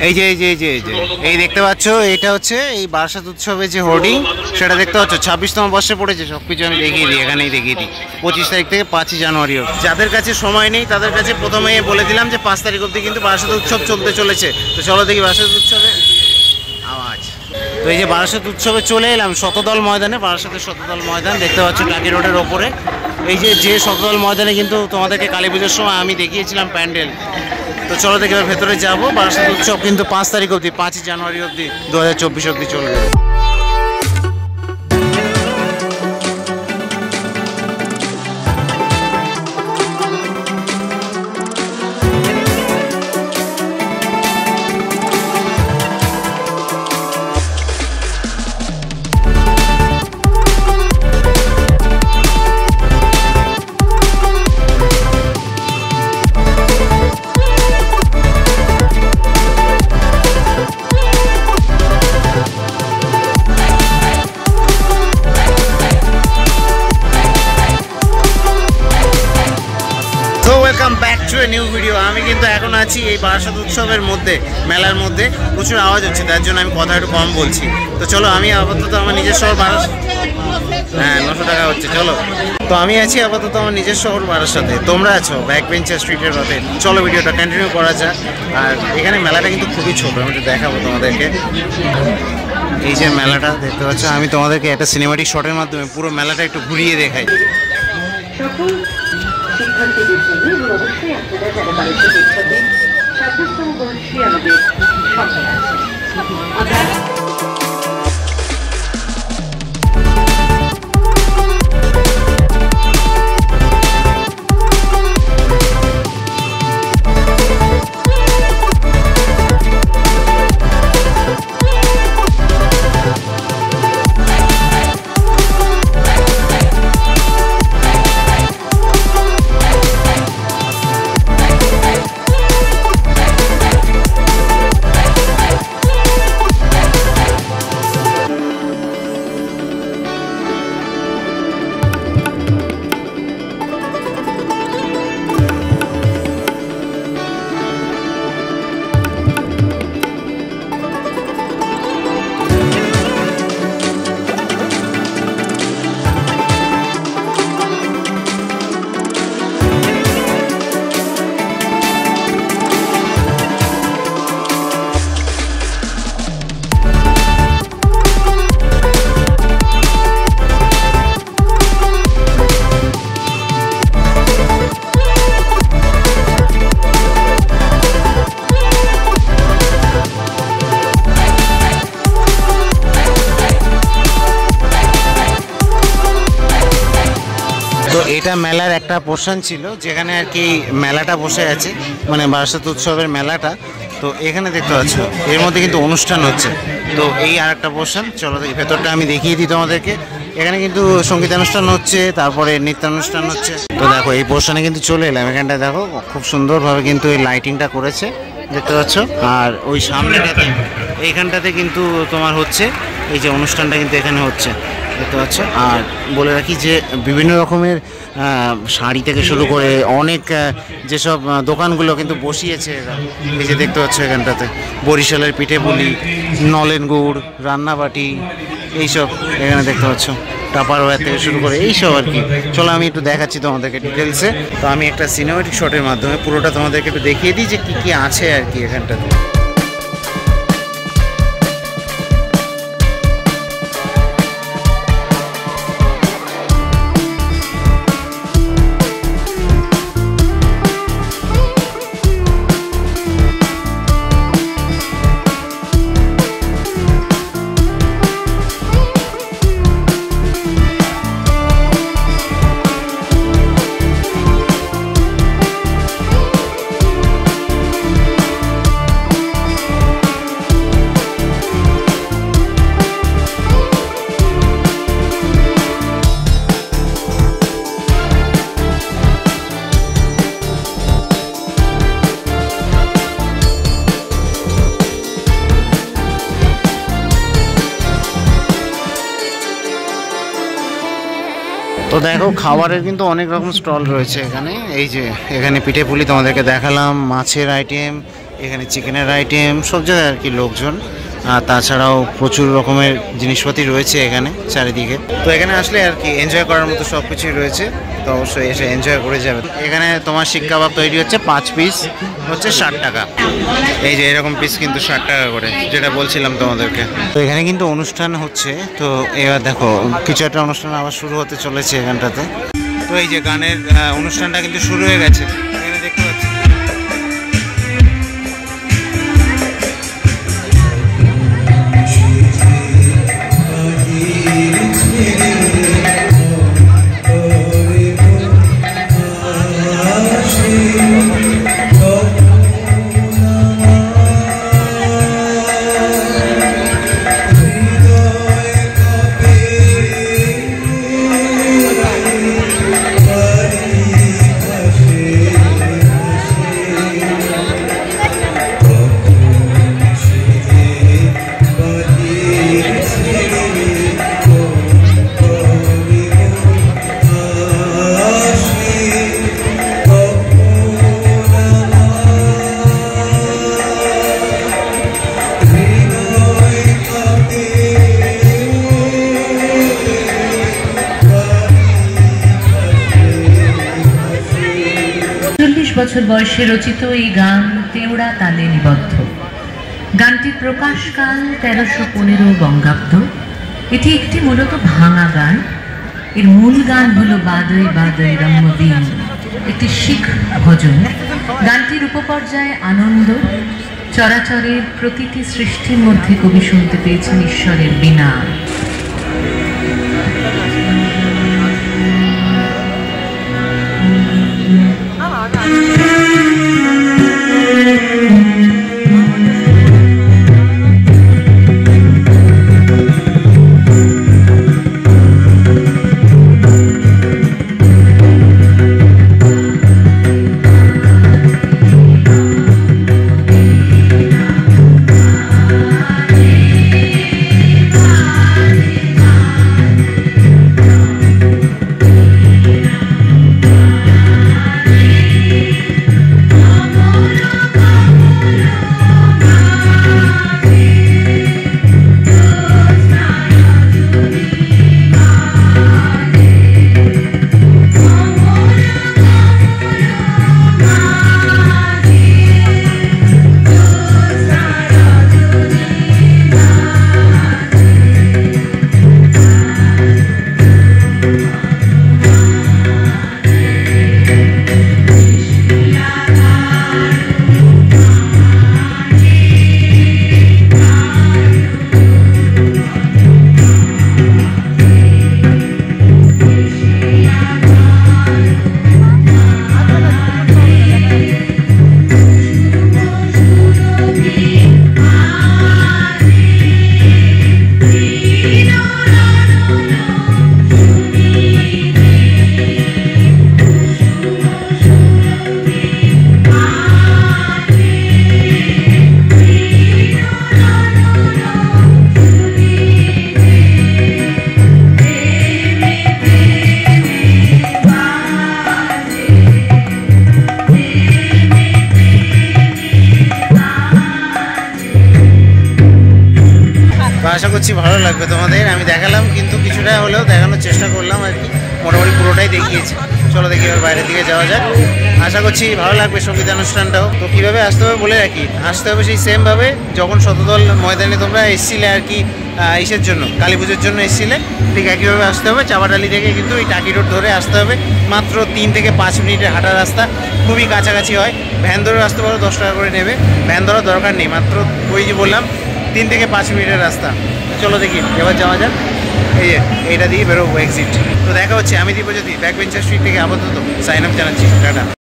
এই যে এই যে এই যে এই যে এই দেখতে পাচ্ছ, এটা হচ্ছে এই বারাসাত উৎসবের যে হোর্ডিং, সেটা দেখতে পাচ্ছ 26তম বর্ষে পড়েছে। সবকিছু আমি দেখিয়ে দিই, এখানেই দেখিয়ে দিই। 25 তারিখ থেকে 5ই জানুয়ারি। যাদের কাছে সময় নেই তাদের কাছে প্রথমে বলে দিলাম যে 5 তারিখ অবধি কিন্তু বারাসাত উৎসব চলতে চলেছে। তো চলো দেখি বারাসাত উৎসবে আওয়াজ। তো এই যে বারাসাত উৎসবে চলে এলাম শতদল ময়দানে। বারাসাতের শতদল ময়দান দেখতে পাচ্ছ টাকি রোডের ওপরে। এই যে শতদল ময়দানে কিন্তু তোমাদেরকে কালী পুজোর সময় আমি দেখিয়েছিলাম প্যান্ডেল। তো চলো দেখে এবার ভেতরে যাবো। বারাসাত উৎসব কিন্তু 5 তারিখ অবধি, 5ই জানুয়ারি অবধি 2024 অবধি চলবে। Welcome back to a new video. আমি কিন্তু এখন আছি এই বারাসাত উৎসবের মধ্যে, মেলার মধ্যে। প্রচুর আওয়াজ হচ্ছে, তার জন্য আমি কথা একটু কম বলছি। তো চলো, আমি আপাতত আমার নিজের শহর বারাসাত, হ্যাঁ 900 টাকা হচ্ছে। চলো, তো আমি আছি আপাতত আমার নিজের শহর বারাসাতে, তোমরা আছো ব্যাক বেঞ্চার স্ট্রিটের পথে। চলো ভিডিওটা কন্টিনিউ করা যাক। আর এখানে মেলাটা কিন্তু খুবই ছোট, আমি একটু দেখাবো তোমাদেরকে। এই যে মেলাটা দেখতে পাচ্ছ, আমি তোমাদেরকে একটা সিনেমাটিক শটের মাধ্যমে পুরো মেলাটা একটু ঘুরিয়ে দেখাই। শিক্ষার্থীদের জন্য এবং অবশ্যই আপনারা যারা বাড়িতে শিক্ষার্থী 26তম বর্ষে আমাদের সবাই আছে। তো এটা মেলার একটা পোর্শন ছিল, যেখানে আর কি মেলাটা বসে আছে, মানে বারাসাত উৎসবের মেলাটা। তো এখানে দেখতে পাচ্ছ এর মধ্যে কিন্তু অনুষ্ঠান হচ্ছে। তো এই আর একটা পোর্শন, চলো ভেতরটা আমি দেখিয়ে দিই তোমাদেরকে। এখানে কিন্তু সঙ্গীতানুষ্ঠান হচ্ছে, তারপরে নৃত্যানুষ্ঠান হচ্ছে। তো দেখো এই পোর্শনে কিন্তু চলে এলাম। এখানটা দেখো খুব সুন্দরভাবে কিন্তু এই লাইটিংটা করেছে, দেখতে পাচ্ছ। আর ওই সামনেটাতে এইখানটাতে কিন্তু তোমার হচ্ছে এই যে অনুষ্ঠানটা কিন্তু এখানে হচ্ছে, দেখতে পাচ্ছ। আর বলে রাখি যে বিভিন্ন রকমের শাড়ি থেকে শুরু করে অনেক যেসব দোকানগুলো কিন্তু বসিয়েছে এরা, এই যে দেখতে পাচ্ছ এখানটাতে বরিশালের পিঠে পুলি, নলেন গুড়, রান্নাবাটি, এইসব এখানে দেখতে পাচ্ছ। টাপারওয়্যার থেকে শুরু করে এইসব আর কি। চলো আমি একটু দেখাচ্ছি তোমাদেরকে ডিটেলসে। তো আমি একটা সিনেমাটিক শটের মাধ্যমে পুরোটা তোমাদেরকে একটু দেখিয়ে দিই যে কী কী আছে আর কি এখানটাতে। তো দেখো খাবারের কিন্তু অনেক রকম স্টল রয়েছে এখানে। এই যে এখানে পিঠে পুলি তোমাদেরকে দেখালাম, মাছের আইটেম, এখানে চিকেনের আইটেম সব জায়গায় আর কি লোকজন, আর তাছাড়াও প্রচুর রকমের জিনিসপাতি রয়েছে এখানে চারিদিকে। তো এখানে আসলে আর কি এনজয় করার মতো সব কিছুই রয়েছে, তো অবশ্যই এসে এনজয় করে যাবে। এখানে তোমার শিক কাবাব তৈরি হচ্ছে, 5 পিস হচ্ছে 60 টাকা। এই যে এরকম পিস কিন্তু 60 টাকা করে, যেটা বলছিলাম তোমাদেরকে। তো এখানে কিন্তু অনুষ্ঠান হচ্ছে, তো এবার দেখো কিছু একটা অনুষ্ঠান আবার শুরু হতে চলেছে এখানটাতে। তো এই যে গানের অনুষ্ঠানটা কিন্তু শুরু হয়ে গেছে, এখানে দেখতে পাচ্ছি। বছর বয়সে রচিত এই গান তেওড়া তালে নিবদ্ধ। গানটির প্রকাশকাল 1315 বঙ্গাব্দ। এটি একটি মূলত ভাঙা গান। এর মূল গান হলো বাদই বাদই রম্যবীন, একটি শিখ ভজন। গানটির উপপর্যায়ে আনন্দ, চরাচরের প্রতিটি সৃষ্টির মধ্যে কবি শুনতে পেয়েছেন ঈশ্বরের বীণা। আশা করছি ভালো লাগবে তোমাদের। আমি দেখালাম, কিন্তু কিছুটা হলেও দেখানোর চেষ্টা করলাম আর কি, মোটামুটি পুরোটাই দেখিয়েছি। চলো দেখি এবার বাইরের দিকে যাওয়া যাক। আশা করছি ভালো লাগবে সঙ্গীতানুষ্ঠানটাও। তো কীভাবে আসতে হবে বলে রাখি, আসতে হবে সেই সেমভাবে যখন শতদল ময়দানে তোমরা এসছিলে আর কি, ইসের জন্য, কালী পুজোর জন্য এসছিলে, ঠিক একইভাবে আসতে হবে। চাপাডালি থেকে কিন্তু এই টাকি রোড ধরে আসতে হবে, মাত্র 3 থেকে 5 মিনিটের হাঁটা রাস্তা, খুবই কাছাকাছি হয়। ভ্যান ধরে আসতে পারো, 10 টাকা করে নেবে। ভ্যান ধরার দরকার নেই, মাত্র ওই যে বললাম 3 থেকে 5 মিনিটের রাস্তা। চলো দেখি এবার যাওয়া যাক। এই যে এইটা দিয়ে বেরোবো এক্সিট। তো দেখা হচ্ছে। আমি দীপজ্যোতি, ব্যাক বেঞ্চার স্ট্রিট থেকে আপাতত সাইন আপ জানাচ্ছি। টাটা।